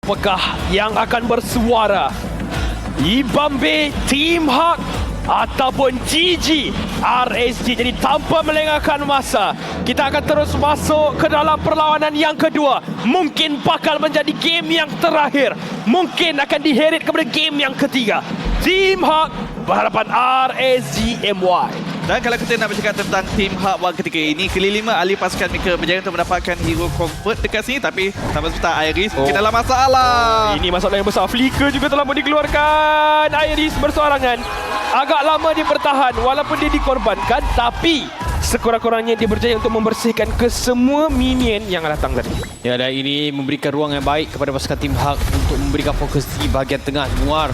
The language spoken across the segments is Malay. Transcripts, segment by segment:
Apakah yang akan bersuara? Ibambe, Team Hak ataupun GG RSG? Jadi tanpa melengahkan masa, kita akan terus masuk ke dalam perlawanan yang kedua. Mungkin bakal menjadi game yang terakhir, mungkin akan diheret kepada game yang ketiga. Team Hak berhadapan RSG MY. Dan kalau kita nak bercakap tentang Team Hak One ketika ini, kelima ahli pasukan mereka berjaya untuk mendapatkan hero convert dekat sini, tapi tanpa sebentar Iris mungkin dalam masalah. Ini masalah yang besar. Flicker juga telah pun dikeluarkan. Iris bersorangan. Agak lama dia bertahan walaupun dia dikorbankan, tapi sekurang-kurangnya dia berjaya untuk membersihkan kesemua minion yang datang tadi. Ya, dan ini memberikan ruang yang baik kepada pasukan Team Hak untuk memberikan fokus di bahagian tengah. Noir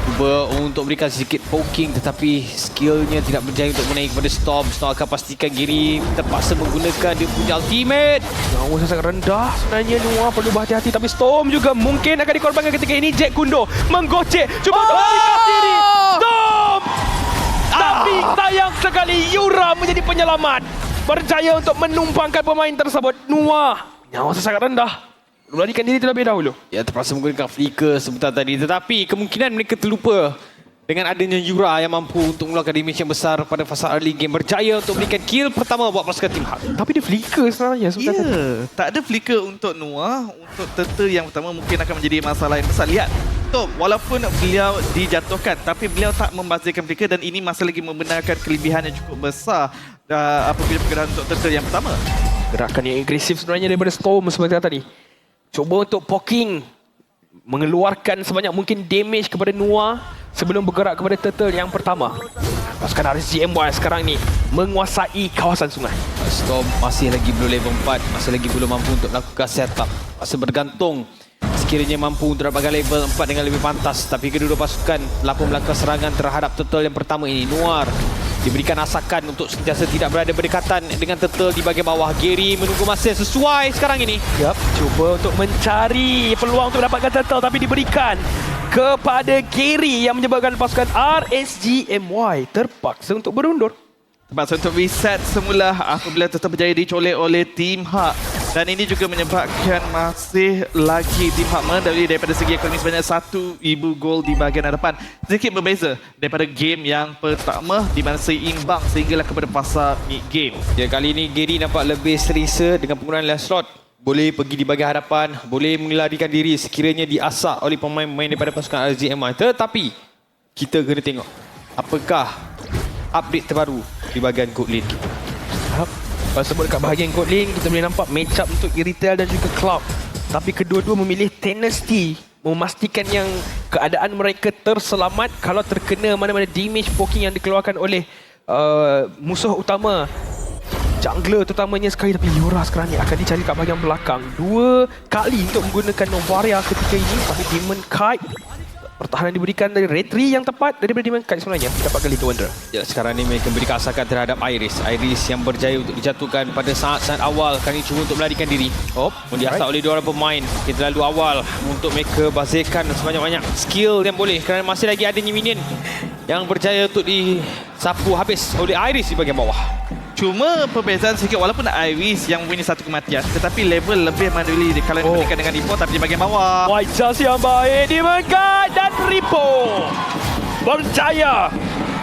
cuba untuk berikan sedikit poking, tetapi skillnya tidak berjaya untuk menaik kepada Storm. Storm akan pastikan Giri terpaksa menggunakan dia punya ultimate. Nyawa sangat rendah sebenarnya. Noah perlu berhati-hati, tapi Storm juga mungkin akan dikorbankan ketika ini. Jack Kundo menggocek, cuba untuk melarikan diri. Storm! Tapi sayang sekali Yura menjadi penyelamat, berjaya untuk menumpangkan pemain tersebut. Noah nyawa sangat rendah, melarikan diri terlebih dahulu. Ya, terpaksa menggunakan flicker sebentar tadi, tetapi kemungkinan mereka terlupa dengan adanya Yura yang mampu untuk mengeluarkan damage yang besar pada fasa early game. Berjaya untuk memberikan kill pertama buat pasukan Team Hak. Tapi dia flicker sebenarnya. Ya, tak ada flicker untuk Noah. Untuk Turtle yang pertama mungkin akan menjadi masalah yang besar. Lihat, walaupun beliau dijatuhkan, tapi beliau tak membazirkan flicker, dan ini masih lagi membenarkan kelebihan yang cukup besar apabila pergerakan untuk Turtle yang pertama. Gerakan yang agresif sebenarnya daripada Storm seperti tadi. Cuba untuk poking, mengeluarkan sebanyak mungkin damage kepada Noah sebelum bergerak kepada Turtle yang pertama. Pasukan RSG MY sekarang ni menguasai kawasan sungai. Storm masih lagi belum level 4, masih lagi belum mampu untuk melakukan setup. Masih bergantung sekiranya mampu untuk dapatkan level 4 dengan lebih pantas. Tapi kedua-dua pasukan telah pun melakukan serangan terhadap Turtle yang pertama ini. Noir diberikan asakan untuk sentiasa tidak berada berdekatan dengan Turtle di bahagian bawah. Gary menunggu masa yang sesuai sekarang ini. Yap, cuba untuk mencari peluang untuk dapatkan Turtle, tapi diberikan kepada Gary yang menyebabkan pasukan RSG MY terpaksa untuk berundur. Terpaksa untuk reset semula apabila tetap berjaya dicolek oleh Team Hak. Dan ini juga menyebabkan masih lagi Team Hak mendapatkan daripada segi ekonomi sebanyak 1,000 gol di bahagian hadapan. Sedikit berbeza daripada game yang pertama di mana seimbang sehinggalah kepada fasa mid game. Ya, kali ini Gary nampak lebih selesa dengan penggunaan last slot. Boleh pergi di bahagian hadapan, boleh melarikan diri sekiranya diasak oleh pemain-pemain daripada pasukan RSGMI. Tetapi kita kena tengok apakah update terbaru di bahagian gold lane kita. Kalau sebut dekat bahagian gold lane, kita boleh nampak match up untuk Iritel dan juga Cloud. Tapi kedua-dua memilih Tenacity, memastikan yang keadaan mereka terselamat kalau terkena mana-mana damage poking yang dikeluarkan oleh musuh utama. Jungler terutamanya sekali, tapi Yura sekarang ni akan dicari kat bahagian belakang. 2 kali untuk menggunakan Novaria ketika ini, tapi Demon Kite pertahanan diberikan dari retry yang tepat daripada Demon Kite sebenarnya dapatkan Little Wonder. Ya, sekarang ni mereka berikan asakan terhadap Iris. Iris yang berjaya untuk dijatuhkan pada saat-saat awal. Kali cuba untuk melarikan diri. Diasak oleh dua orang pemain. Kita terlalu awal untuk mereka bazirkan sebanyak-banyak skill yang boleh, kerana masih lagi adanya minion yang berjaya untuk disapu habis oleh Iris di bahagian bawah. Cuma perbezaan sikit, walaupun Iris yang mempunyai satu kematian, tetapi level lebih manually kalau dibandingkan dengan Repo, tapi di bahagian bawah. White Charge yang baik dimakan, dan Repo berjaya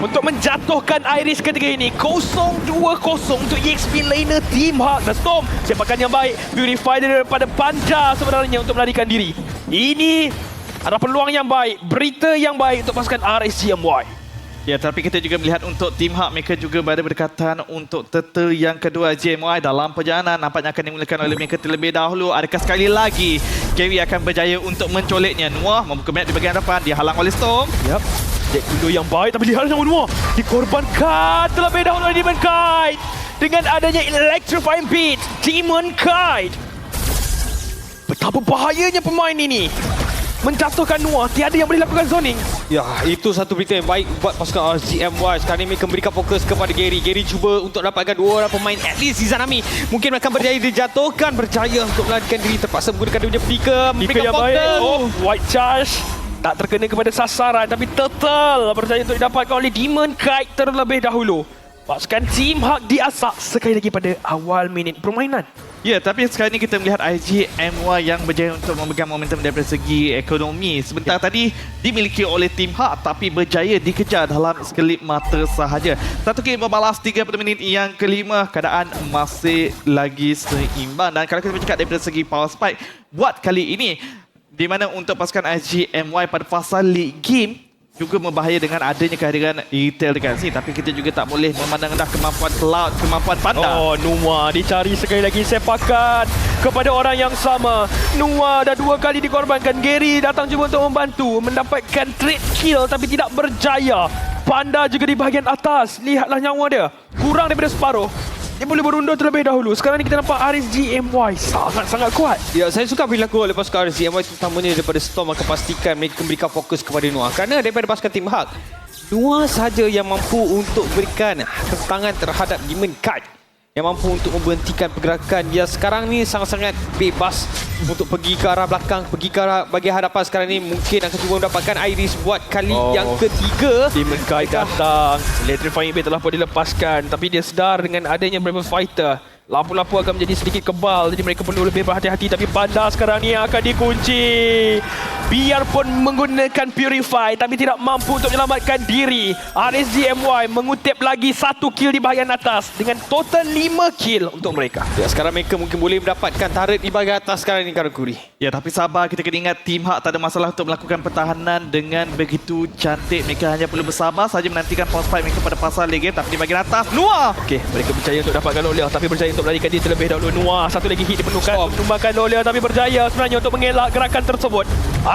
untuk menjatuhkan Iris ketika ini. 0-2-0 untuk EXP laner Team Hak. Dan Storm sepakan yang baik, Purify daripada Panja sebenarnya untuk melarikan diri. Ini adalah peluang yang baik, berita yang baik untuk pasukan RSG MY. Ya, tapi kita juga melihat untuk Team Hak, mereka juga berada berdekatan untuk Turtle yang kedua. JMY dalam perjalanan nampaknya akan dimulakan oleh mereka terlebih dahulu. Adakah sekali lagi Gary akan berjaya untuk mencoleknya? Noah membuka map di bahagian depan, dihalang oleh Storm. Yap, Jack Kundo yang baik, tapi dihalang oleh Noah. Dikorbankan terlebih dahulu oleh Demon Kite. Dengan adanya Electrifying Beat, Demon Kite, betapa bahayanya pemain ini menjatuhkan Noah. Tiada yang boleh lakukan zoning. Ya, itu satu berita yang baik buat pasukan RSGMY. Sekarang ini mereka memberikan fokus kepada Gary. Gary cuba untuk dapatkan 2 orang pemain, at least Izanami mungkin akan berjaya dijatuhkan. Berjaya untuk melarikan diri, terpaksa menggunakan dia punya flicker. Flicker yang baik. White Charge tak terkena kepada sasaran, tapi Turtle berjaya untuk didapatkan oleh Demon Kite terlebih dahulu. Pasukan Team Hak diasak sekali lagi pada awal minit permainan. Ya, tapi sekarang ni kita melihat IGMY yang berjaya untuk memegang momentum daripada segi ekonomi. Sebentar tadi dimiliki oleh Team Hak tapi berjaya dikejar dalam sekelip mata sahaja. 1 game berbalas 30 minit yang kelima, keadaan masih lagi seimbang. Dan kalau kita bercakap daripada segi power spike, buat kali ini di mana untuk pasukan IGMY pada fasa league game juga membahaya dengan adanya kehadiran retail dekat sini. Tapi kita juga tak boleh memandang rendah kemampuan Cloud, kemampuan Panda. Oh, Nua dicari sekali lagi sepakan kepada orang yang sama. Nua dah 2 kali dikorbankan. Gary datang cuba untuk membantu, mendapatkan trade kill tapi tidak berjaya. Panda juga di bahagian atas. Lihatlah nyawa dia, kurang daripada separuh. Dia boleh berundur terlebih dahulu. Sekarang ni kita nampak RSGMY sangat-sangat kuat. Ya, saya suka bila laku oleh pasukan RSGMY terutamanya daripada Storm akan pastikan mereka memberikan fokus kepada Noah. Kerana daripada pasukan Team Hak, Noah sahaja yang mampu untuk berikan tangan terhadap Demon Kite, yang mampu untuk memberhentikan pergerakan dia sekarang ni sangat-sangat bebas untuk pergi ke arah belakang, pergi ke arah bahagian hadapan. Sekarang ni mungkin akan cuba mendapatkan Iris buat kali yang ketiga. Demon Kite datang. Electrifying Blade telah pun dilepaskan, tapi dia sedar dengan adanya Brave Fighter. Lampu-lampu akan menjadi sedikit kebal, jadi mereka perlu lebih berhati-hati. Tapi Panda sekarang ni akan dikunci. Biarpun menggunakan Purify tapi tidak mampu untuk menyelamatkan diri. RSGMY mengutip lagi 1 kill di bahagian atas dengan total 5 kill untuk mereka. Ya, sekarang mereka mungkin boleh mendapatkan turret di bahagian atas sekarang ni, Karakuri. Ya, tapi sabar, kita kena ingat Team Hak tak ada masalah untuk melakukan pertahanan dengan begitu cantik. Mereka hanya perlu bersabar saja menantikan post fight mereka pada fasa late game. Tapi di bahagian atas, Noah! Okey, mereka berjaya untuk dapatkan Lolia tapi berjaya untuk melarikan diri terlebih dahulu. Noah satu lagi hit diperlukan untuk menumbangkan Lolia tapi berjaya sebenarnya untuk mengelak gerakan tersebut.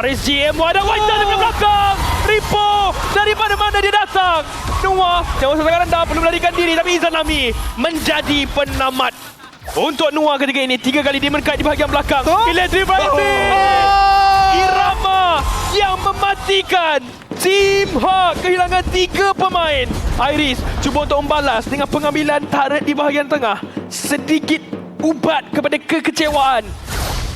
RSGMY ada White dari belakang. Ripo daripada mana dia datang? Noah jauh sangat rendah, perlu melarikan diri tapi Izanami menjadi penamat. Untuk Noah ketika ini 3 kali Demon Kite di bahagian belakang. Electrify irama yang mematikan. Team Hak kehilangan 3 pemain. Iris cuba untuk membalas dengan pengambilan turret di bahagian tengah. Sedikit ubat kepada kekecewaan.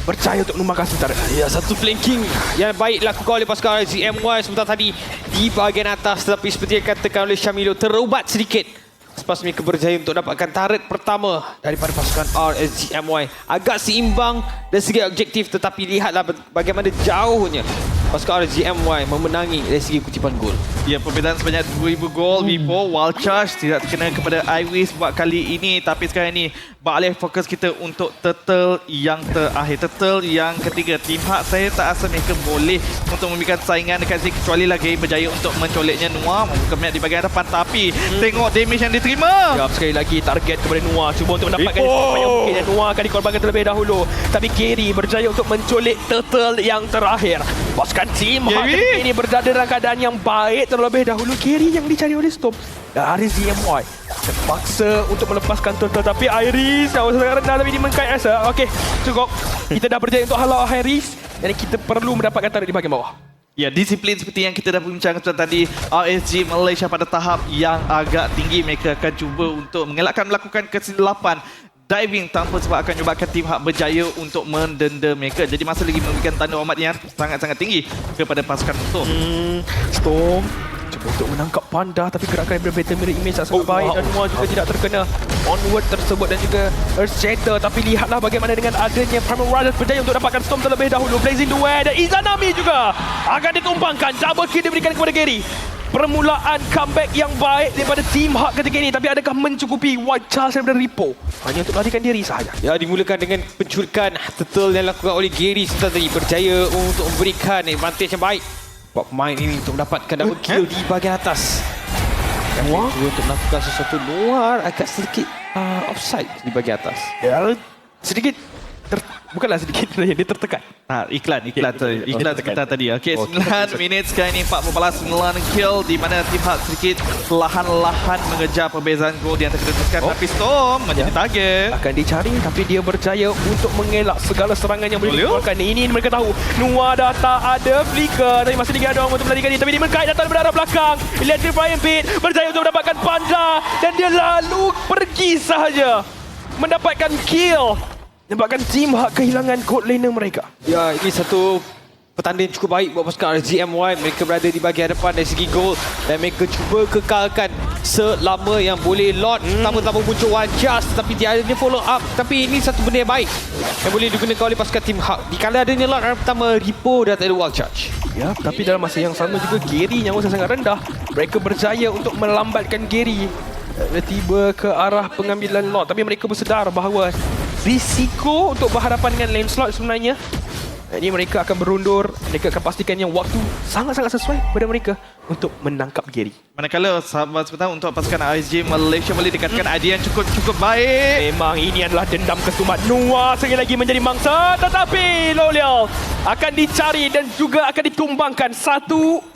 Berjaya untuk menumbangkan turret. Ya, satu flanking yang baik dilakukan oleh pasukan RSGMY sebentar tadi di bahagian atas, tetapi seperti yang katakan oleh Syamilo, terubat sedikit selepas mereka berjaya untuk dapatkan turret pertama daripada pasukan RSGMY. Agak seimbang dari segi objektif, tetapi lihatlah bagaimana jauhnya pasukan RSGMY memenangi dari segi kutipan gol. Ya, perbezaan sebanyak 2000 gol. Vivo wild charge tidak terkena kepada Iris buat kali ini. Tapi sekarang ini beralih fokus kita untuk turtle yang terakhir, turtle yang ketiga. Team Hak, saya tak rasa mereka boleh untuk memberikan saingan dekat sini kecuali lagi berjaya untuk mencoleknya Noah membuka map di bahagian depan. Tapi tengok damage yang diterima. Ya, sekali lagi target kepada Noah, cuba untuk mendapatkan apa yang mungkin, dan Noah akan dikorbankan terlebih dahulu. Tapi Gary berjaya untuk mencolek turtle yang terakhir. Pasukan Team Hak ketika ini berada dalam keadaan yang baik terlebih dahulu. Gary yang dicari oleh Storm dan RSGMY terpaksa untuk melepaskan turtle, tapi Iris jauh sangat rendah tapi dimengkai Asa. Okey, cukup. Kita dah berjaya untuk halau Iris dan kita perlu mendapatkan turret di bahagian bawah. Ya, disiplin seperti yang kita dah bincangkan tadi, RSG Malaysia pada tahap yang agak tinggi. Mereka akan cuba untuk mengelakkan melakukan kesilapan diving tanpa sebab akan menyebabkan Team Hak berjaya untuk mendenda mereka. Jadi masih lagi memberikan tanda hormat yang sangat-sangat tinggi kepada pasukan Storm. Storm cuba untuk menangkap Panda tapi gerakan daripada Battle Mirror Image sangat baik dan Noah juga tidak terkena onward tersebut dan juga Earth Shatter. Tapi lihatlah bagaimana dengan adanya Primal Riders berjaya untuk dapatkan Storm terlebih dahulu. Blazing Duel dan Izanami juga akan ditumpangkan. Double kill diberikan kepada Gary. Permulaan comeback yang baik daripada Team Hak ketika ini, tapi adakah mencukupi White Charge daripada Ripo? Hanya untuk melarikan diri sahaja. Ya, dimulakan dengan penculikan turtle yang dilakukan oleh Gary sebentar tadi, berjaya untuk memberikan advantage yang baik buat pemain ini untuk mendapatkan double kill di bahagian atas. Noah untuk melakukan sesuatu. Noah agak sedikit offside di bahagian atas. Ya, sedikit bukanlah sedikit, dia tertekan. Iklan sebentar tadi. Okey, 9 minit sekarang ini 4 membalas 9 kill di mana Team Hak sedikit perlahan-lahan mengejar perbezaan gol yang terkena. Tapi Storm menjadi target. Akan dicari tapi dia berjaya untuk mengelak segala serangan yang boleh dikeluarkan. Ini mereka tahu Noah dah tak ada flicker tapi masih lagi ada orang untuk melarikan diri. Tapi Demon Kite datang dari arah belakang. Electrifying Pit berjaya untuk mendapatkan Panda dan dia lalu pergi sahaja mendapatkan kill. Menyebabkan Team Hak kehilangan gold laner mereka. Ya, ini satu petanda yang cukup baik buat pasukan RSGMY. Mereka berada di bahagian depan dari segi gol dan mereka cuba kekalkan selama yang boleh Lord pertama-tama muncul one charge tapi dia adanya follow up. Tapi ini satu benda yang baik yang boleh digunakan oleh pasukan Team Hawk. Dikala adanya Lord round pertama, Repo dah tak ada wall charge. Ya, tapi dalam masa yang sama juga Gary nyawa sangat rendah. Mereka berjaya untuk melambatkan Gary tiba ke arah pengambilan Lord. Tapi mereka bersedar bahawa risiko untuk berhadapan dengan Lancelot sebenarnya. Ini mereka akan berundur. Mereka akan pastikan yang waktu sangat-sangat sesuai pada mereka untuk menangkap Gary. Manakala sahabat sebentar untuk pasukan ISG Malaysia boleh dikatakan idea yang cukup baik. Memang ini adalah dendam kesumat. Noah sekali lagi menjadi mangsa, tetapi Lolial akan dicari dan juga akan ditumbangkan 1-1.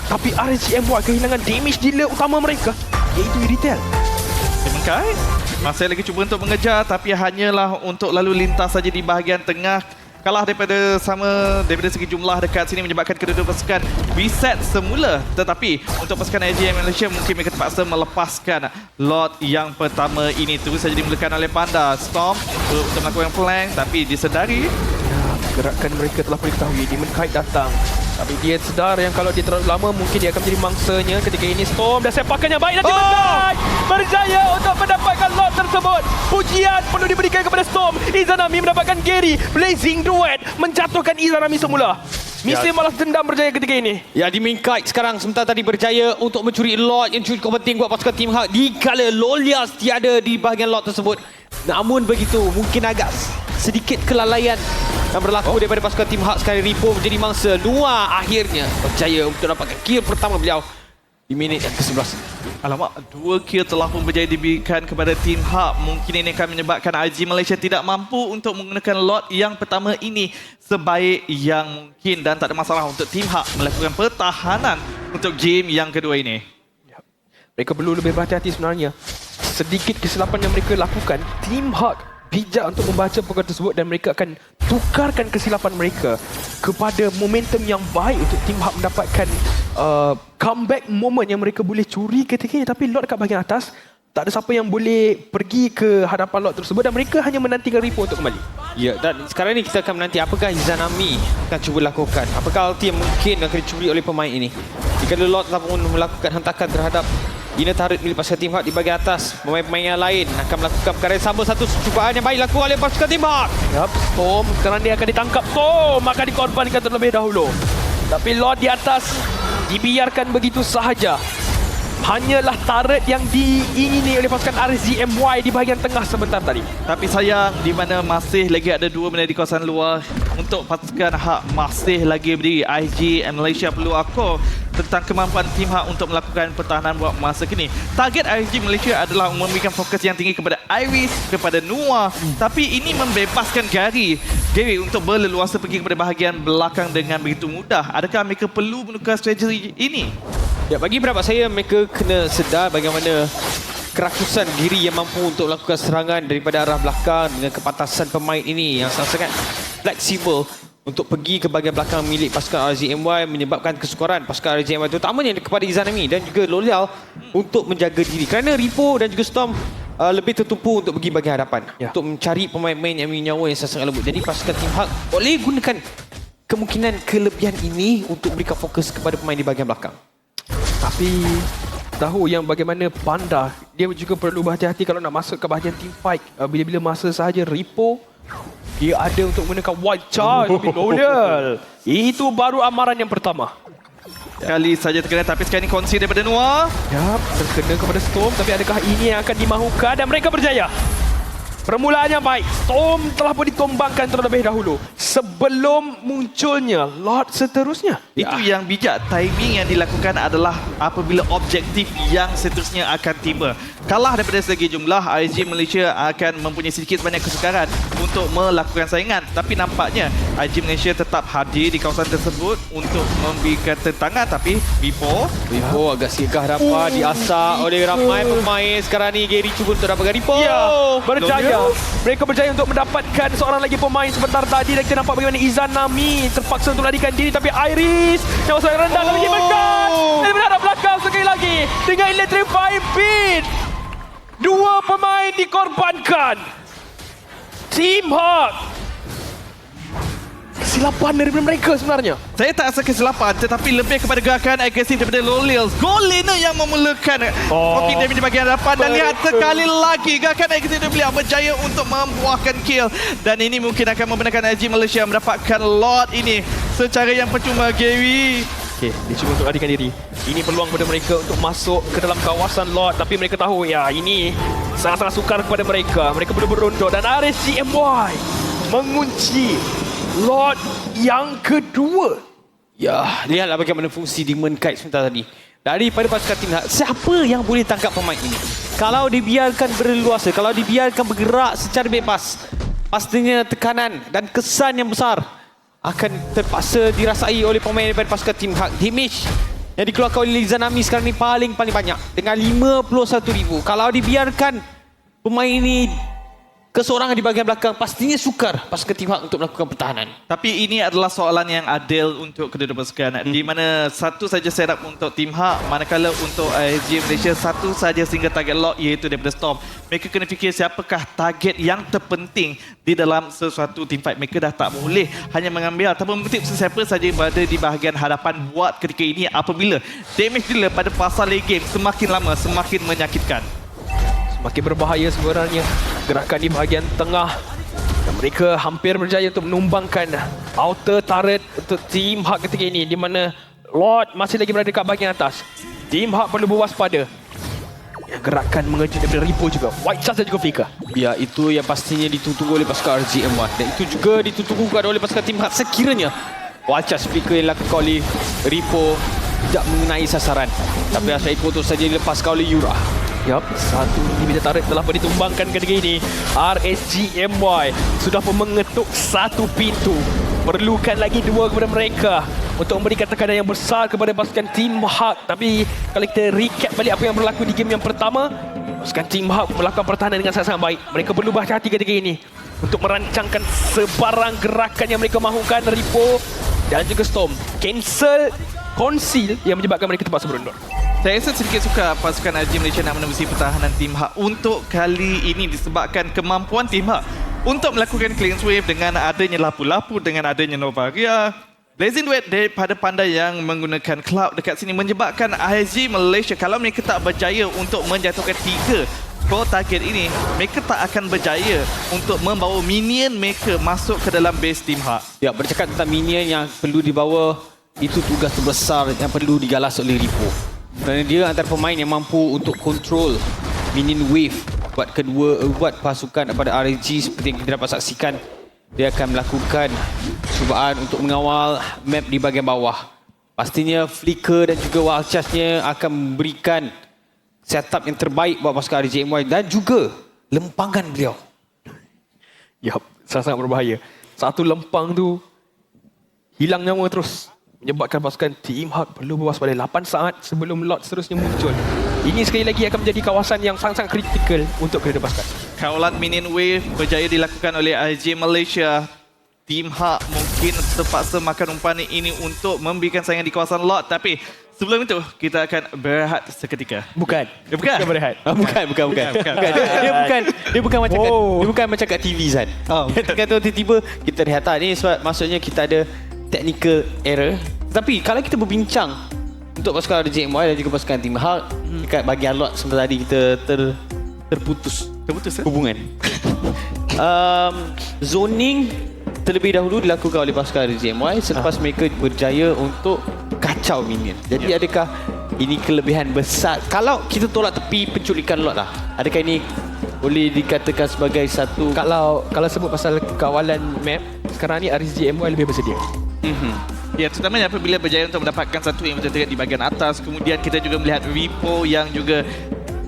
Tapi RGMY kehilangan damage dealer utama mereka, iaitu Iritel. Mengkai masih lagi cuba untuk mengejar tapi hanyalah untuk lalu lintas saja di bahagian tengah. Kalah daripada segi jumlah dekat sini menyebabkan kedua-dua pasukan reset semula. Tetapi untuk pasukan AGM Malaysia mungkin mereka terpaksa melepaskan lot yang pertama ini. Terus saja dimulakan oleh Panda. Storm untuk melakukan flank tapi disedari Gerakan mereka telah boleh ketahui. Demon Kite datang, tapi dia sedar yang kalau dia terlalu lama mungkin dia akan menjadi mangsanya. Ketika ini Storm dah sepakan yang baik dan Demon Kite berjaya untuk mendapatkan lot tersebut. Pujian perlu diberikan kepada Storm. Izanami mendapatkan Gary. Blazing Duet menjatuhkan Izanami semula. Misi malas dendam berjaya ketika ini. Ya, Demon Kite sekarang sementara tadi berjaya untuk mencuri lot yang cukup penting buat pasukan Team Hawk. Dikala Lolias tiada di bahagian lot tersebut. Namun begitu, mungkin agak sedikit kelalaian yang berlaku daripada pasukan Team Hawk. Sekali Repo menjadi mangsa. Noah akhirnya berjaya untuk dapatkan kill pertama beliau di minit yang ke-11. Alamak, 2 kill telah pun berjaya diberikan kepada Team Hawk. Mungkin ini akan menyebabkan IG Malaysia tidak mampu untuk menggunakan lot yang pertama ini sebaik yang mungkin. Dan tak ada masalah untuk Team Hawk melakukan pertahanan untuk game yang kedua ini. Mereka perlu lebih berhati-hati sebenarnya. Sedikit kesilapan yang mereka lakukan, Team Hawk bijak untuk membaca perkara tersebut dan mereka akan tukarkan kesilapan mereka kepada momentum yang baik untuk Team Hawk mendapatkan comeback moment yang mereka boleh curi ketika ini. Tapi lot kat bahagian atas, tak ada siapa yang boleh pergi ke hadapan lot tersebut dan mereka hanya menantikan Repo untuk kembali. Ya, dan sekarang ni kita akan menanti apakah Izanami akan cuba lakukan. Apakah ulti yang mungkin akan dicuri oleh pemain ini. Jika lot telah pun melakukan hentakan terhadap inner turret milik pasukan Team Hawk di bahagian atas, pemain-pemain yang lain akan melakukan perkara yang sama. Satu cubaan yang baik dilakukan oleh pasukan Team Hawk. Yap, Storm sekarang dia akan ditangkap. Storm akan dikorbankan terlebih dahulu. Tapi Lord di atas dibiarkan begitu sahaja. Hanyalah turret yang diingini oleh pasukan RZMY di bahagian tengah sebentar tadi. Tapi sayang di mana masih lagi ada 2 benda di kawasan luar. Untuk pasukan Hawk masih lagi berdiri. IG Malaysia perlu akor tentang kemampuan Team Hawk untuk melakukan pertahanan buat masa kini. Target IG Malaysia adalah memberikan fokus yang tinggi kepada Iris, kepada Noah. Tapi ini membebaskan Gary untuk berleluasa pergi kepada bahagian belakang dengan begitu mudah. Adakah mereka perlu menukar strategi ini? Ya, bagi pendapat saya, mereka kena sedar bagaimana kerakusan diri yang mampu untuk melakukan serangan daripada arah belakang dengan kepantasan pemain ini yang sangat-sangat fleksibel untuk pergi ke bahagian belakang milik pasukan RZMY, menyebabkan kesukaran pasukan RZMY terutamanya kepada Izanami dan juga Lolial untuk menjaga diri. Kerana Repo dan juga Storm lebih tertumpu untuk pergi bahagian hadapan untuk mencari pemain-pemain yang mempunyai nyawa yang sangat lembut. Jadi pasukan Team Hawk boleh gunakan kemungkinan kelebihan ini untuk berikan fokus kepada pemain di bahagian belakang. Tapi tahu yang bagaimana Panda, dia juga perlu berhati-hati kalau nak masuk ke bahagian team fight. Bila-bila masa sahaja Repo dia ada untuk menggunakan white charge. Lolial, itu baru amaran yang pertama. Kali saja terkena, tapi sekarang ini kongsi daripada Noah. Yap, terkena kepada Storm. Tapi adakah ini yang akan dimahukan? Dan mereka berjaya. Permulaan yang baik. Storm telah pun ditumbangkan terlebih dahulu sebelum munculnya lot seterusnya. Itu yang bijak. Timing yang dilakukan adalah apabila objektif yang seterusnya akan tiba. Kalah daripada segi jumlah, IG Malaysia akan mempunyai sedikit banyak kesukaran untuk melakukan saingan. Tapi nampaknya IG Malaysia tetap hadir di kawasan tersebut untuk memberikan tentangan. Tapi Repo agak sigah dapat diasah oleh ramai pemain. Sekarang ni Gary cuba untuk dapatkan Repo. Ya, berjaya. Mereka berjaya untuk mendapatkan seorang lagi pemain sebentar tadi. Dan kita nampak bagaimana Izanami terpaksa untuk larikan diri. Tapi Iris yang sangat rendah lagi mendekat. Dan menghadap belakang sekali lagi dengan electrifying beat. 2 pemain dikorbankan. Team Hawk kesilapan daripada mereka sebenarnya. Saya tak rasa kesilapan, tetapi lebih kepada gerakan agresif daripada Lolils. Goal laner yang memulakan poking damage di bahagian hadapan. Dan lihat sekali lagi gerakan agresif dari beliau berjaya untuk membuahkan kill. Dan ini mungkin akan membenarkan LG Malaysia mendapatkan lot ini secara yang percuma, Gary. Okay, dia cuba untuk larikan diri. Ini peluang kepada mereka untuk masuk ke dalam kawasan Lord. Tapi mereka tahu, ya ini sangat-sangat sukar kepada mereka. Mereka perlu berundur. Dan RSGMY mengunci Lord yang kedua. Ya, lihatlah bagaimana fungsi Demon Kite sebentar tadi. Daripada pasukan Team Hak, siapa yang boleh tangkap pemain ini? Kalau dibiarkan berleluasa, kalau dibiarkan bergerak secara bebas, pastinya tekanan dan kesan yang besar akan terpaksa dirasai oleh pemain daripada pasukan Team Hak. Damage yang dikeluarkan oleh Izanami sekarang ni paling banyak dengan 51,000. Kalau dibiarkan pemain ini keseorangan di bahagian belakang, pastinya sukar pasukan Team Hak untuk melakukan pertahanan. Tapi ini adalah soalan yang adil untuk kedua-dua pasukan. Di mana satu saja setup untuk Team Hak, manakala untuk ASG Malaysia satu saja single target lock, iaitu daripada Storm. Mereka kena fikir siapakah target yang terpenting di dalam sesuatu team fight. Mereka dah tak boleh hanya mengambil ataupun mengutip sesiapa saja yang berada di bahagian hadapan buat ketika ini, apabila damage dealer pada fasa late game semakin lama semakin menyakitkan. Makin berbahaya sebenarnya gerakan di bahagian tengah. Dan mereka hampir berjaya untuk menumbangkan outer turret untuk Team Hak ketika ini, di mana Lord masih lagi berada dekat bahagian atas. Team Hak perlu berwaspada. Gerakan mengejut daripada Repo juga. White Charge dan juga Faker. Ya, itu yang pastinya ditunggu oleh pasukan RGM1. Dan itu juga ditunggu oleh pasukan Team Hak sekiranya White Charge Faker yang dilakukan oleh Repo tidak mengenai sasaran. Tapi asal Eko tu saja dilepaskan oleh Yura. Yup, satu inhibitor turret telah pun ditumbangkan ketika ini. RSGMY sudah pun mengetuk satu pintu. Perlukan lagi dua kepada mereka untuk memberikan tekanan yang besar kepada pasukan Team Hak. Tapi kalau kita recap balik apa yang berlaku di game yang pertama, pasukan Team Hak melakukan pertahanan dengan sangat-sangat baik. Mereka perlu berhati-hati ketika ini untuk merancangkan sebarang gerakan yang mereka mahukan. Repo dan juga Storm cancel conceal yang menyebabkan mereka terpaksa berundur. Saya rasa sedikit suka pasukan RG Malaysia nak menembusi pertahanan Team Hak untuk kali ini disebabkan kemampuan Team Hak untuk melakukan cleanse wave dengan adanya lapu-lapu, dengan adanya Novaria. Blazing Duet daripada Pandai yang menggunakan Cloud dekat sini menyebabkan RG Malaysia, kalau mereka tak berjaya untuk menjatuhkan 3 core target ini, mereka tak akan berjaya untuk membawa minion mereka masuk ke dalam base Team Hak. Ya, bercakap tentang minion yang perlu dibawa, itu tugas terbesar yang perlu digalas oleh Repo. Kerana dia antara pemain yang mampu untuk kontrol minion wave buat pasukan daripada RSG. Seperti yang kita dapat saksikan, dia akan melakukan cubaan untuk mengawal map di bahagian bawah. Pastinya Flicker dan juga Wild Charge-nya akan memberikan setup yang terbaik buat pasukan RGMY dan juga lempangan beliau. Yup, sangat-sangat berbahaya. Satu lempang tu hilang nyawa terus, menyebabkan pasukan Team Hak perlu berwaspada 8 saat sebelum lot seterusnya muncul. Ini sekali lagi akan menjadi kawasan yang sangat-sangat kritikal untuk kedua pasukan. Kawalan minion wave berjaya dilakukan oleh RG Malaysia. Team Hak mungkin terpaksa makan umpan ini untuk memberikan saingan di kawasan lot. Tapi sebelum itu, kita akan berehat seketika. Bukan. Bukan? Kita berehat. Bukan. Dia bukan macam dia bukan macam kat TV Zan. Kata tiba-tiba kita rehat. Ni sebab maksudnya kita ada technical error. Tapi kalau kita berbincang untuk pasukan RGMY dan juga pasukan Team Hak dekat bahagian lot sebentar tadi kita terputus hubungan. Zoning terlebih dahulu dilakukan oleh pasukan RGMY selepas mereka berjaya untuk kacau minion. Jadi adakah ini kelebihan besar? Kalau kita tolak tepi penculikan lot lah, adakah ini boleh dikatakan sebagai satu... Kalau sebut pasal kawalan map, sekarang ni RSGMY lebih bersedia. Ya, terutamanya apabila berjaya untuk mendapatkan satu yang berdekat di bahagian atas. Kemudian kita juga melihat Repo yang juga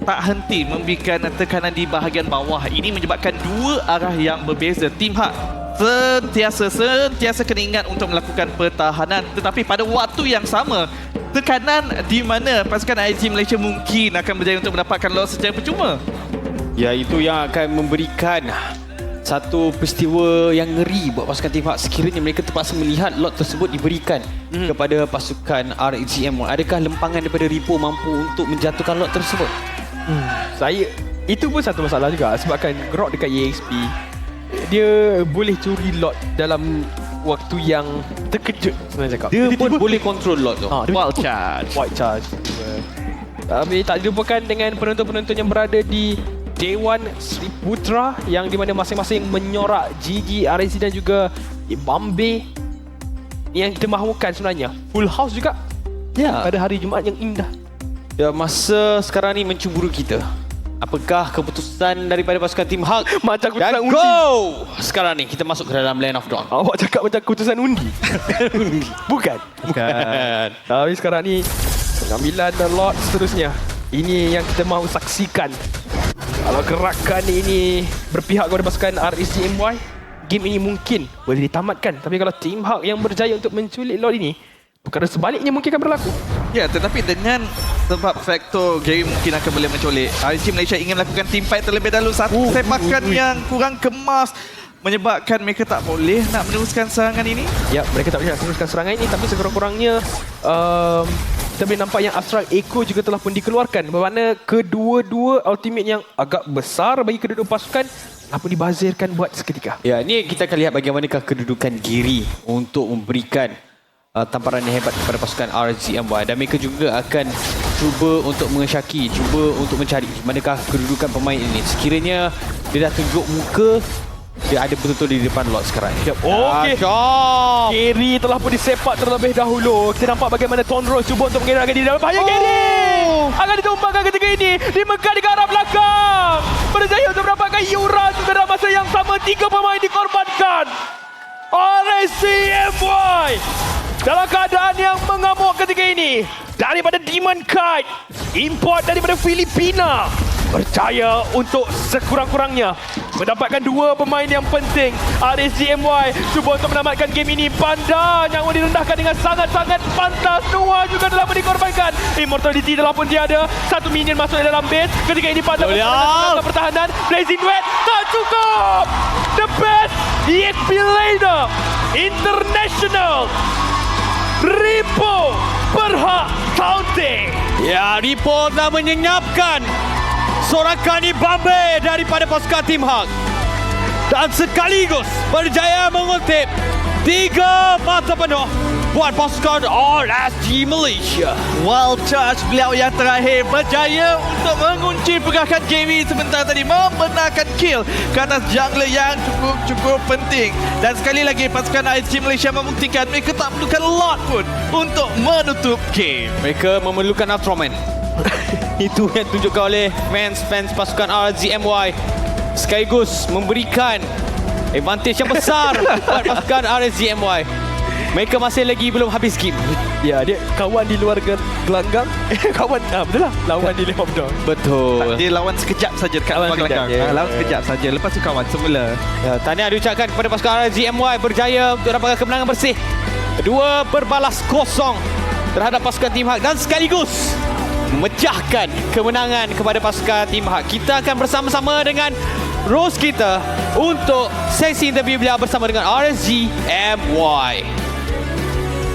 tak henti memberikan tekanan di bahagian bawah. Ini menyebabkan dua arah yang berbeza. Team Hak sentiasa kena ingat untuk melakukan pertahanan. Tetapi pada waktu yang sama, tekanan di mana pasukan IG Malaysia mungkin akan berjaya untuk mendapatkan loss secara percuma. Ya, itu yang akan memberikan satu peristiwa yang ngeri buat pasukan Team Hak sekiranya mereka terpaksa melihat lot tersebut diberikan kepada pasukan RGM. Adakah lempangan daripada Repo mampu untuk menjatuhkan lot tersebut? Itu pun satu masalah juga sebabkan Grok dekat EXP dia boleh curi lot dalam waktu yang terkejut sebenarnya cakap. Dia pun boleh control lot tu. Wild charge. White charge. Tapi tak dilupakan dengan penonton-penonton yang berada di Dewan Sri Putra yang di mana masing-masing menyorak Gigi, RSG dan juga Bombay. Yang kita mahukan sebenarnya full house juga Ya. pada hari Jumaat yang indah. Ya, masa sekarang ni mencemburu kita. Apakah keputusan daripada pasukan Team Hak? Macam keputusan Dan undi. go! Sekarang ni kita masuk ke dalam Land of Dawn. Awak cakap macam keputusan undi. Bukan. Bukan. Tapi sekarang ni pengambilan The Lord seterusnya. Ini yang kita mahu saksikan. Kalau gerakan ini berpihak kepada pasukan RSGMY, game ini mungkin boleh ditamatkan. Tapi kalau Team Hak yang berjaya untuk menculik Lord ini, perkara sebaliknya mungkin akan berlaku. Ya, tetapi dengan sebab faktor Gary mungkin akan boleh mencolek, RSG Malaysia ingin melakukan team fight terlebih dahulu. Satu sepakan yang kurang kemas menyebabkan mereka tak boleh nak meneruskan serangan ini. Ya, mereka tak boleh nak teruskan serangan ini, tapi sekurang-kurangnya kita boleh nampak yang Astral Echo juga telah pun dikeluarkan. Bermakna kedua-dua ultimate yang agak besar bagi kedua-dua pasukan telah pun dibazirkan buat seketika. Ya, ni kita akan lihat bagaimanakah kedudukan Giri untuk memberikan tamparan yang hebat kepada pasukan RSGMY, dan mereka juga akan cuba untuk mengesyaki, cuba untuk mencari manakah kedudukan pemain ini. Sekiranya dia dah tunjuk muka, dia ada betul-betul di depan Lord sekarang. Yep. Okey. Syok! Gary telah pun disepak terlebih dahulu. Kita nampak bagaimana Tonro cuba untuk mengelakkan diri dalam bahaya. Gary akan ditumpahkan ketika ini. Dimegah di arah belakang. Berjaya untuk mendapatkan Yura juga dalam masa yang sama. 3 pemain dikorbankan. RSGMY dalam keadaan yang mengamuk ketika ini. Daripada Demon Kite, import daripada Filipina, berjaya untuk sekurang-kurangnya mendapatkan 2 pemain yang penting. RSGMY cuba untuk menamatkan game ini. Panda yang direndahkan dengan sangat-sangat pantas. Noah juga telah dikorbankan. Immortality telah pun tiada. 1 minion masuk dalam base. Ketika ini Panda melakukan pertahanan. Blazing Duet tak cukup. The best EXP laner International Ripo berhak taunting. Ya, Ripo dah menyenyapkan sorakan Bombay daripada pasukan Team Hak, dan sekaligus berjaya mengutip 3 mata penuh buat pasukan RSG Malaysia. Wild charge beliau yang terakhir berjaya untuk mengunci pergerakan Gary sebentar tadi, membenarkan kill ke atas jungler yang cukup penting. Dan sekali lagi pasukan RSG Malaysia membuktikan mereka tak perlukan lot pun untuk menutup game. Mereka memerlukan Ultraman. Itu yang ditunjukkan oleh fans pasukan RSGMY, sekaligus memberikan advantage yang besar buat pasukan RSGMY. Mereka masih lagi belum habis game. Ya, dia kawan di luar gelanggang. Kawan, betul lah. Lawan di Land of Dawn. Betul. Dia lawan sekejap saja dekat Lawan luar gelanggang. sekejap, ya. Lawan sekejap saja. Lepas tu kawan semula. Ya, tahniah diucapkan kepada pasukan RSGMY berjaya untuk dapatkan kemenangan bersih. Kedua berbalas kosong terhadap pasukan Team Hak, dan sekaligus memecahkan kemenangan kepada pasukan Team Hak. Kita akan bersama-sama dengan Rose kita untuk sesi interview beliau bersama dengan RSGMY.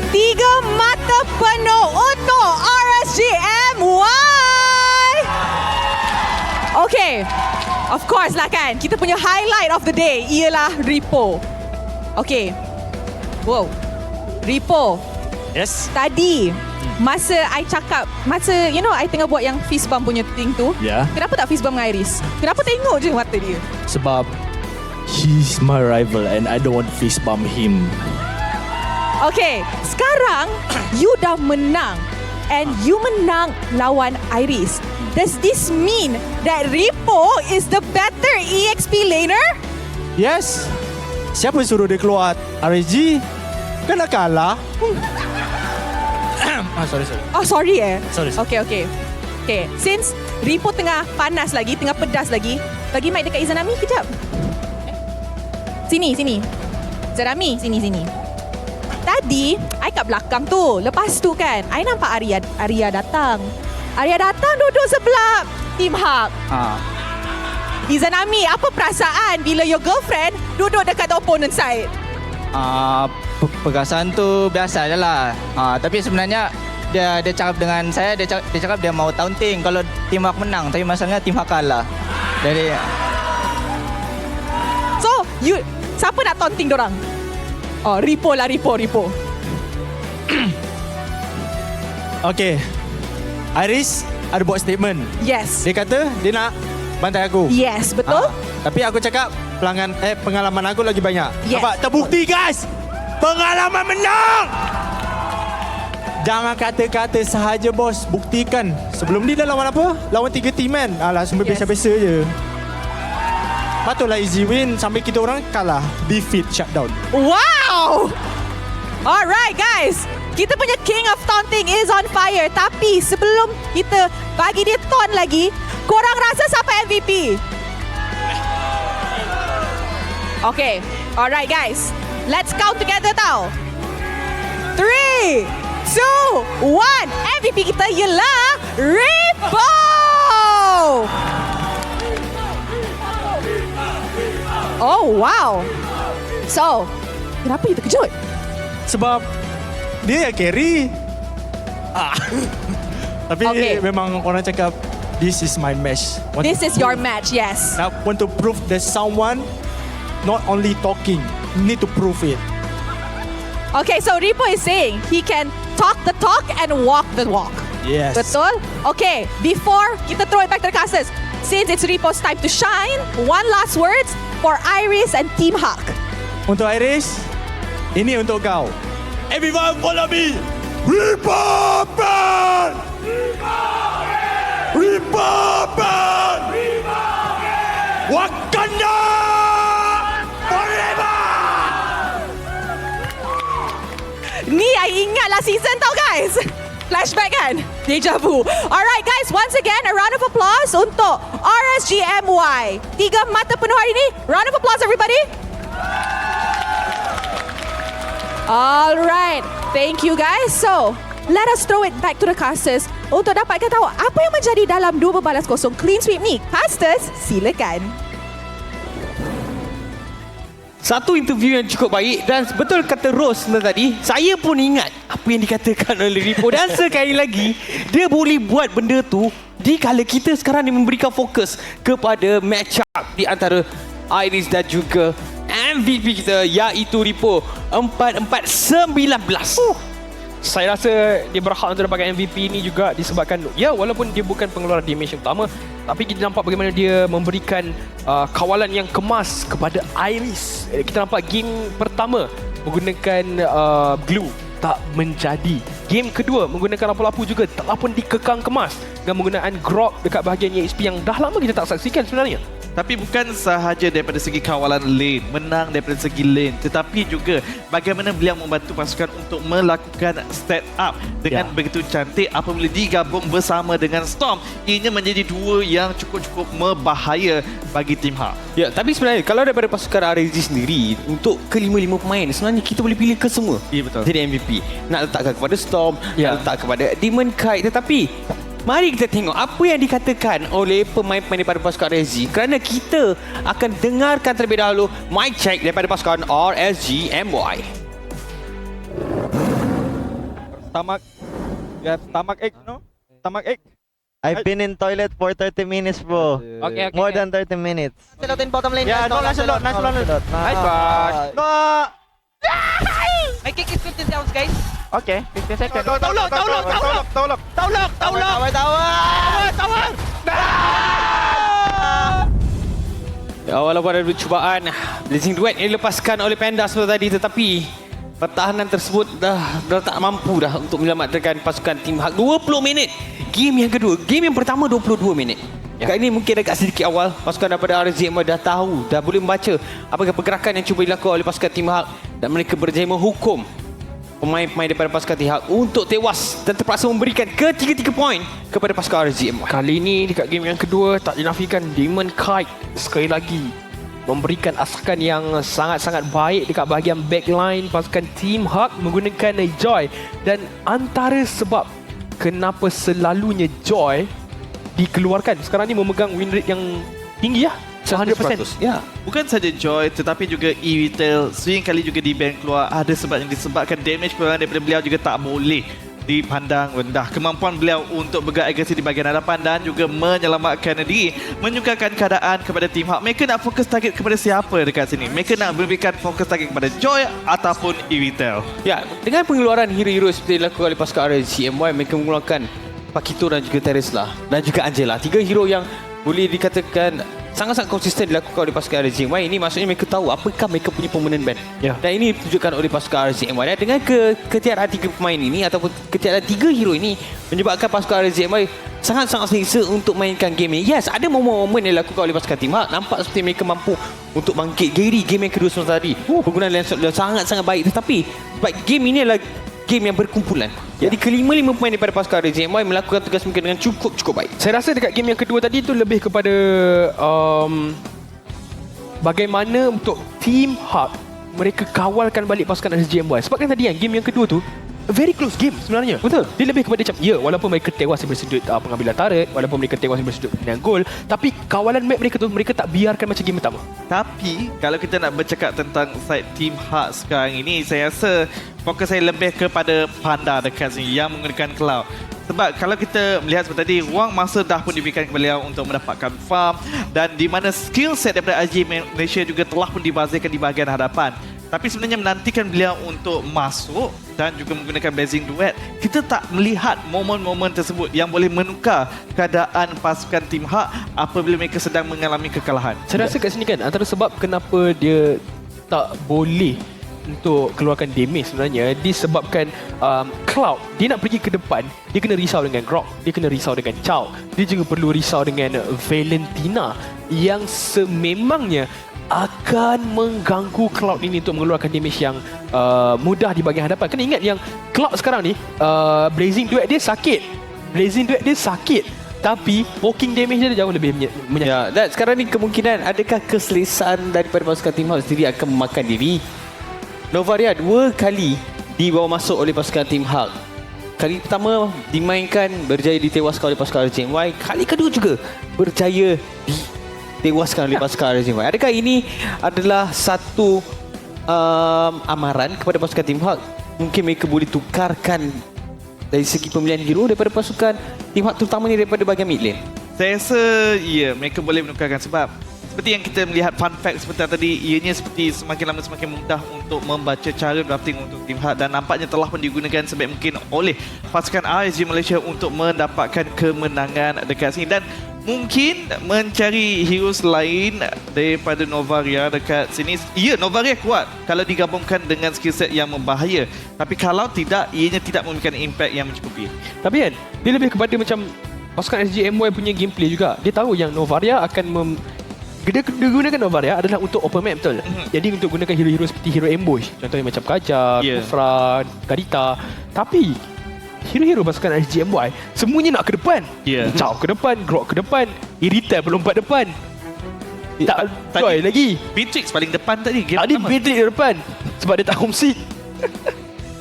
3 mata penuh untuk RSGMY. Okay, of course lah kan. Kita punya highlight of the day ialah Ripo. Okay. Wow. Ripo. Yes. Tadi masa I cakap, masa I tengah buat yang fist bump punya thing tu. Ya. Kenapa tak fist bump dengan Iris? Kenapa tengok je mata dia? Sebab he's my rival and I don't want to fist bump him. Okay, sekarang you dah menang and you menang lawan Iris. Does this mean that Ripo is the better EXP laner? Yes. Siapa suruh dia keluar RSG? Kan nak kalah. Sorry. Oh, sorry Sorry. Okay. Since Ripo tengah panas lagi, tengah pedas lagi, bagi mic dekat Izanami kejap. Sini. Izanami, sini. Tadi, I kat belakang tu. Lepas tu kan, I nampak Arya datang. Arya datang duduk sebelah Team Hak. Izanami, apa perasaan bila your girlfriend duduk dekat the opponent side? Perasaan tu biasa je lah. Tapi sebenarnya dia cakap dengan saya, dia cakap dia mau taunting kalau Team Hak menang. Tapi masalahnya Team Hak kalah. Jadi So, siapa nak taunting dorang? Oh, Ripo lah, Ripo. Okay. Iris ada buat statement. Yes. Dia kata dia nak bantai aku. Yes, betul? Tapi aku cakap pengalaman aku lagi banyak. Yes. Nampak? Terbukti guys. Pengalaman menang. Jangan kata-kata sahaja bos. Buktikan. Sebelum ni dah lawan apa? Lawan 3 team kan? Alah semua Yes. biasa-biasa je. Patutlah easy win sampai kita orang kalah. Defeat shutdown. Wow! Alright guys, kita punya King of Taunting is on fire. Tapi sebelum kita bagi dia taunt lagi, korang rasa siapa MVP? Okay, alright guys. Let's count together tau. 3, 2, 1. MVP kita ialah Ripo! Oh wow. So, kenapa you terkejut? Sebab dia yang carry. Tapi Okay. memang orang cakap this is my match. This is your match, yes. Now want to prove that someone not only talking, need to prove it. Okay, so Ripo is saying he can talk the talk and walk the walk. Yes. Betul? Okay, before kita throw it back to the casters, since it's Ripo's time to shine, one last words for Iris and Team Hawk. Untuk Iris, ini untuk kau. Everyone follow me. Republic! Republic! Wakanda! Forever! Ni I ingat last season tau guys. Flashback kan? Deja vu. Alright guys, once again a round of applause untuk RSGMY. 3 mata penuh hari ni. Round of applause everybody. Alright, thank you guys. So, let us throw it back to the casters untuk dapatkan tahu apa yang menjadi dalam 2 berbalas kosong clean sweep ni. Casters, silakan. Satu interview yang cukup baik dan betul kata Rose tadi, saya pun ingat apa yang dikatakan oleh Ripo dan sekali lagi dia boleh buat benda tu di kala kita sekarang ni memberikan fokus kepada match up di antara Iris dan juga MVP kita iaitu Ripo 44-19. Saya rasa dia berhak untuk dapatkan MVP ni juga disebabkan ya walaupun dia bukan pengeluar damage yang utama, tapi kita nampak bagaimana dia memberikan kawalan yang kemas kepada Iris. Kita nampak game pertama menggunakan glue tak menjadi. Game kedua menggunakan lampu-lampu juga telah pun dikekang kemas dengan menggunakan grog dekat bahagian EXP yang dah lama kita tak saksikan sebenarnya. Tapi bukan sahaja daripada segi kawalan lane, menang daripada segi lane, tetapi juga bagaimana beliau membantu pasukan untuk melakukan step up dengan begitu cantik apabila digabung bersama dengan Storm. Ini menjadi dua yang cukup-cukup membahaya bagi tim Hawk. Ya, tapi sebenarnya kalau daripada pasukan RSG sendiri untuk kelima-lima pemain sebenarnya kita boleh pilih ke semua. Ya, betul. Jadi MVP. Nak letakkan kepada Storm, Ya. nak letak kepada Demon Kite, tetapi mari kita tengok apa yang dikatakan oleh pemain-pemain daripada pasukan RSG kerana kita akan dengarkan terlebih dahulu mic check daripada pasukan RSG MY. Stomach ache, no? Stomach ache. I've been in toilet for 30 minutes, bro. Okay. More than 30 minutes. Lancelot in bottom lane. Yeah, no Lancelot. Nice one. No! My kick is 15 seconds, guys. Okay, 15 seconds. Tolong. Tower! Ya, walaupun ada cubaan Blazing Duet yang dilepaskan oleh Panda seperti tadi, tetapi pertahanan tersebut dah tak mampu dah untuk menyelamatkan pasukan tim Hawk. 20 minit game yang kedua. Game yang pertama 22 minit. Kali ini mungkin agak sedikit awal. Pasukan daripada RSGM dah tahu, dah boleh membaca apakah pergerakan yang cuba dilakukan oleh pasukan tim Hawk dan mereka berjaya menghukum pemain-pemain daripada pasukan tim Hawk untuk tewas dan terpaksa memberikan ketiga-tiga poin kepada pasukan RSGM. Kali ini dekat game yang kedua tak dinafikan Demon Kite sekali lagi memberikan asakan yang sangat-sangat baik dekat bahagian backline pasukan Team Hawk menggunakan Joy, dan antara sebab kenapa selalunya Joy dikeluarkan sekarang ni memegang win rate yang tinggi 100%. Ya. Bukan saja Joy tetapi juga E-Retail sering kali juga di ban keluar. Ada sebab yang disebabkan damage keluaran daripada beliau juga tak boleh dipandang rendah. Kemampuan beliau untuk bergerak agresif di bahagian hadapan dan juga menyelamatkan diri, menyukarkan keadaan kepada Team Hak. Mereka nak fokus target kepada siapa dekat sini? Mereka nak memberikan fokus target kepada Joy ataupun Iritel. Ya, dengan pengeluaran hero-hero seperti dilakukan oleh pasukan RGMY, mereka mengeluarkan Pakito dan juga Teresla dan juga Angela. 3 hero yang boleh dikatakan sangat-sangat konsisten dilakukan oleh pasukan RGMY. Ini maksudnya mereka tahu apakah mereka punya permanent ban. Ya. Dan ini ditunjukkan oleh pasukan RGMY. Dan dengan ketiadaan 3 pemain ini ataupun ketiadaan 3 hero ini menyebabkan pasukan RGMY sangat-sangat selesa untuk mainkan game ini. Yes, ada momen-momen yang dilakukan oleh pasukan Team Hak. Nampak seperti mereka mampu untuk bangkit Gary game yang kedua sebentar tadi. Penggunaan Lancelot sangat-sangat baik. Tetapi sebab game ini adalah game yang berkumpulan. Jadi kelima-lima pemain daripada pasukan RGMY melakukan tugas mereka dengan cukup baik. Saya rasa dekat game yang kedua tadi tu lebih kepada bagaimana untuk Team Hak mereka kawalkan balik pasukan RGMY. Sebab kan tadi game yang kedua tu a very close game sebenarnya. Betul. Dia lebih kepada macam, ya, walaupun mereka tewas daripada sudut pengambilan turret, walaupun mereka tewas daripada sudut pemindahan gol, tapi kawalan map mereka tu mereka tak biarkan macam game pertama. Tapi kalau kita nak bercakap tentang side Team Hak sekarang ini, saya rasa fokus saya lebih kepada Panda dekat sini yang menggunakan Cloud. Sebab kalau kita melihat seperti tadi, ruang masa dah pun diberikan kepada beliau untuk mendapatkan farm, dan di mana skill set daripada RG Malaysia juga telah pun dibazirkan di bahagian hadapan. Tapi sebenarnya menantikan beliau untuk masuk dan juga menggunakan Blazing Duet, kita tak melihat momen-momen tersebut yang boleh menukar keadaan pasukan Team Hak apabila mereka sedang mengalami kekalahan. Saya rasa kat sini kan antara sebab kenapa dia tak boleh untuk keluarkan damage sebenarnya disebabkan Cloud dia nak pergi ke depan, dia kena risau dengan Grok, dia kena risau dengan Chow, dia juga perlu risau dengan Valentina yang sememangnya akan mengganggu Cloud ini untuk mengeluarkan damage yang mudah di bahagian hadapan. Kena ingat yang Cloud sekarang ni Blazing Duet dia sakit, tapi poking damage dia jauh lebih menyakit. Ya, dan sekarang ni kemungkinan adakah keselesaan daripada pasukan Team Hak sendiri akan memakan diri. Novaria 2 kali dibawa masuk oleh pasukan Team Hak. Kali pertama dimainkan, berjaya ditewaskan oleh pasukan RGMY. Kali kedua juga berjaya ditewaskan oleh pasukan RGMY. Adakah ini adalah satu amaran kepada pasukan Team Hak? Mungkin mereka boleh tukarkan dari segi pemilihan hero daripada pasukan Team Hak, terutamanya daripada bahagian mid lane. Saya rasa ya, mereka boleh menukarkan sebab seperti yang kita melihat fun fact seperti tadi, ianya seperti semakin lama semakin mudah untuk membaca cara drafting untuk Team Hak, dan nampaknya telah pun digunakan sebaik mungkin oleh pasukan RSG Malaysia untuk mendapatkan kemenangan dekat sini, dan mungkin mencari heroes lain daripada Novaria dekat sini. Ya, Novaria kuat kalau digabungkan dengan skill set yang membahaya, tapi kalau tidak, ianya tidak memberikan impact yang mencukupi. Tapi kan dia lebih kepada macam pasukan SGMY punya gameplay juga. Dia tahu yang Novaria akan dia gunakan Novaria adalah untuk open map, betul? Jadi untuk gunakan hero-hero seperti hero ambush, contohnya macam Kaja, Kufra, Garita. Tapi hero-hero pasukan SGMY semuanya nak ke depan. Chow ke depan, Grok ke depan, Iritel berlompat depan. Tak joy lagi. Beatrix paling depan tadi. Tadi Beatrix di depan sebab dia tak homesick.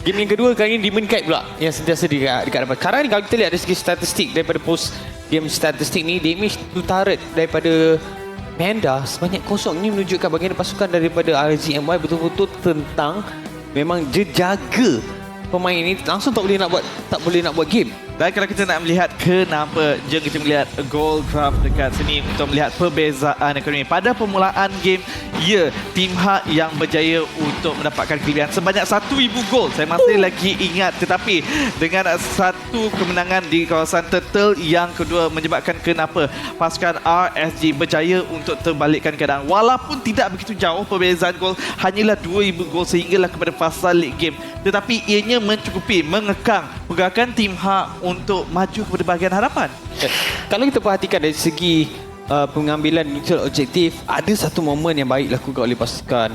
Game yang kedua kali ini Demon Kite pula yang sentiasa dekat depan. Sekarang ni kalau kita lihat dari segi statistik daripada post game statistik ni, damage to turret daripada Panda sebanyak 0 ini menunjukkan bagaimana pasukan daripada RGMY betul-betul tentang memang dia jaga pemain ini langsung tak boleh nak buat game. Dan kalau kita nak melihat kenapa, jom kita melihat goal graph dekat sini untuk melihat perbezaan ekonomi. Pada permulaan game, ya, Team Hak yang berjaya untuk mendapatkan kelebihan sebanyak 1,000 gol. Saya masih lagi ingat, tetapi dengan satu kemenangan di kawasan Turtle yang kedua menyebabkan kenapa pasukan RSG berjaya untuk terbalikkan keadaan. Walaupun tidak begitu jauh perbezaan gol, hanyalah 2,000 gol sehinggalah kepada fasa league game. Tetapi ianya mencukupi mengekang pergerakan Team Hak untuk maju kepada bahagian hadapan. Kalau kita perhatikan dari segi pengambilan neutral objektif, ada satu momen yang baik dilakukan oleh pasukan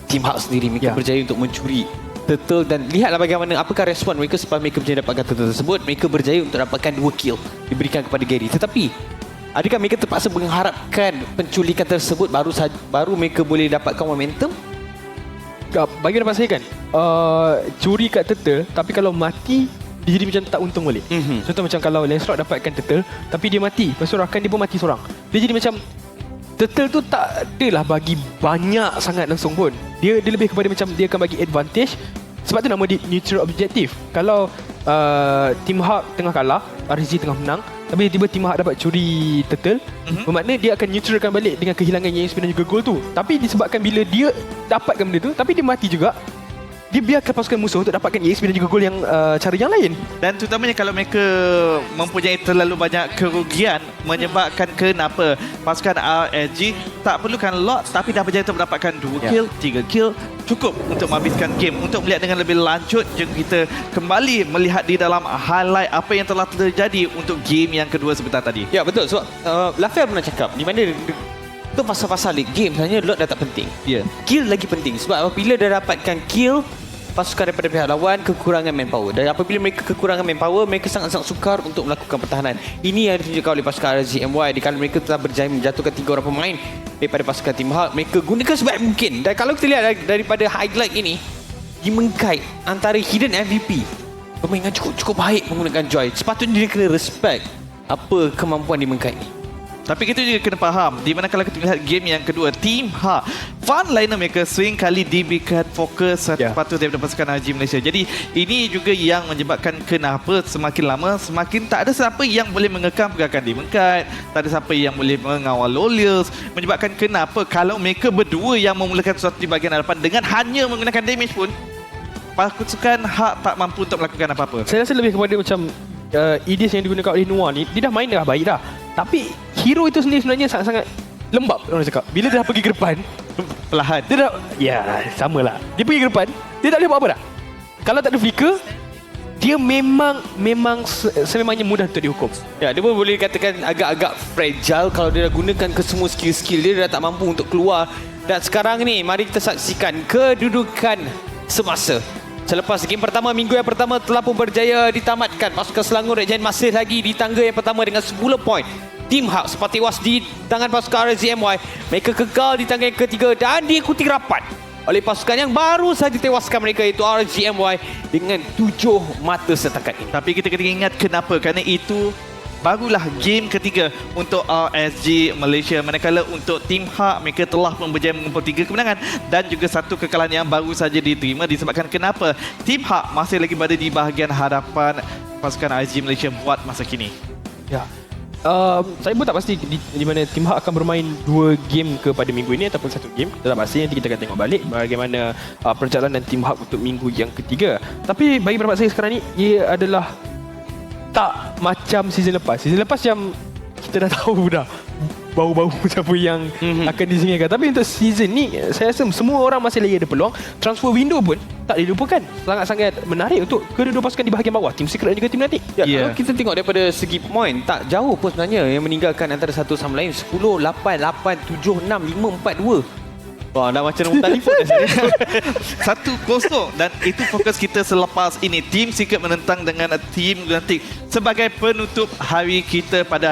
Team Hak sendiri. Mereka berjaya untuk mencuri turtle, dan lihatlah bagaimana apakah respon mereka selepas mereka berjaya dapatkan turtle tersebut. Mereka berjaya untuk dapatkan 2 kill diberikan kepada Gary. Tetapi adakah mereka terpaksa mengharapkan penculikan tersebut baru mereka boleh dapatkan momentum? Bagi dapat saya kan, curi kat turtle tapi kalau mati dia jadi macam tak untung balik. Contoh macam kalau Lancelot dapatkan turtle tapi dia mati, lepas tu rakan dia pun mati seorang, dia jadi macam turtle tu tak adalah bagi banyak sangat langsung pun. Dia lebih kepada macam dia akan bagi advantage. Sebab tu nama dia neutral objective. Kalau Team Hak tengah kalah, RSG tengah menang, tapi tiba-tiba Team Hak dapat curi turtle, bermakna dia akan neutralkan balik dengan kehilangan EXP dan juga gol tu. Tapi disebabkan bila dia dapatkan benda tu, tapi dia mati juga, dia biarkan pasukan musuh untuk dapatkan EXP dan juga gol yang cara yang lain. Dan terutamanya kalau mereka mempunyai terlalu banyak kerugian menyebabkan kenapa pasukan RSG tak perlukan lot tapi dah berjaya untuk mendapatkan 2 kill, 3 kill cukup untuk menghabiskan game. Untuk melihat dengan lebih lanjut, jom kita kembali melihat di dalam highlight apa yang telah terjadi untuk game yang kedua sebentar tadi. Ya betul. Sebab Lafayette pernah cakap di mana itu pasal-pasal league game sebenarnya lot dah tak penting. Ya. Kill lagi penting sebab apabila dah dapatkan kill pasukan daripada pihak lawan kekurangan manpower, dan apabila mereka kekurangan manpower, mereka sangat-sangat sukar untuk melakukan pertahanan. Ini yang ditunjukkan oleh pasukan RSGMY di kala mereka telah berjaya menjatuhkan 3 orang pemain daripada pasukan Team Hak. Mereka gunakan sebaik mungkin, dan kalau kita lihat daripada highlight ini, dimengkait antara hidden MVP permainan cukup baik menggunakan Joy. Sepatutnya dia kena respect apa kemampuan dimengkait ni. Tapi kita juga kena faham, di mana kalau kita melihat game yang kedua, Team Hak, frontliner mereka sering kali diberikan fokus sepatut daripada pasukan RSG Malaysia. Jadi ini juga yang menyebabkan kenapa semakin lama semakin tak ada siapa yang boleh mengekang pergerakan dimengkat, tak ada siapa yang boleh mengawal Lolials, menyebabkan kenapa kalau mereka berdua yang memulakan sesuatu di bahagian hadapan dengan hanya menggunakan damage pun, pasukan Hak tak mampu untuk melakukan apa-apa. Saya rasa lebih kepada macam ideas yang digunakan oleh Noah ni, dia dah main dah baik dah. Tapi hero itu sendiri sebenarnya sangat-sangat lembab, orang cakap. Bila dia dah pergi ke depan, Perlahan. dia dah, ya samalah. Dia pergi ke depan, dia tak boleh buat apa dah. Kalau tak ada flicker, dia memang sememangnya mudah untuk dihukum. Ya, dia pun boleh dikatakan agak-agak fragile kalau dia dah gunakan ke semua skill-skill dia dah tak mampu untuk keluar. Dan sekarang ni mari kita saksikan kedudukan semasa. Selepas game pertama, minggu yang pertama telah pun berjaya ditamatkan. Pasukan Selangor Red Giant masih lagi di tangga yang pertama dengan 10 poin. Team Hak sempat tewas di tangan pasukan RSGMY. Mereka kekal di tangga yang ketiga dan diikuti rapat oleh pasukan yang baru saja tewaskan mereka, iaitu RSGMY dengan 7 mata setakat ini. Tapi kita kena ingat kenapa, kerana itu barulah game ketiga untuk RSG Malaysia. Manakala untuk Team Hak, mereka telah pun berjaya mengumpul 3 kemenangan dan juga 1 kekalahan yang baru saja diterima, disebabkan kenapa Team Hak masih lagi berada di bahagian hadapan pasukan RSG Malaysia buat masa kini. Ya. Saya pun tak pasti di mana Team Hak akan bermain 2 game kepada minggu ini ataupun 1 game. Tak pasti, nanti kita akan tengok balik bagaimana perjalanan Team Hak untuk minggu yang ketiga. Tapi bagi pendapat saya sekarang ni, ia adalah tak macam season lepas. Season lepas macam kita dah tahu dah bau-bau siapa yang akan disingkirkan. Tapi untuk season ni, saya rasa semua orang masih lagi ada peluang. Transfer window pun tak dilupakan. Sangat-sangat menarik untuk kedua-dua pasukan di bahagian bawah, Team Secret dan juga Team Natik. Ya, kalau kita tengok daripada segi poin, tak jauh pun sebenarnya yang meninggalkan antara satu sama lain. 10, 8, 8, 7, 6, 5, 4, 2. Wah, dah macam nombor telefon dah saya. 1-0 dan itu fokus kita selepas ini. Team Secret menentang dengan Team Lunatic sebagai penutup hari kita pada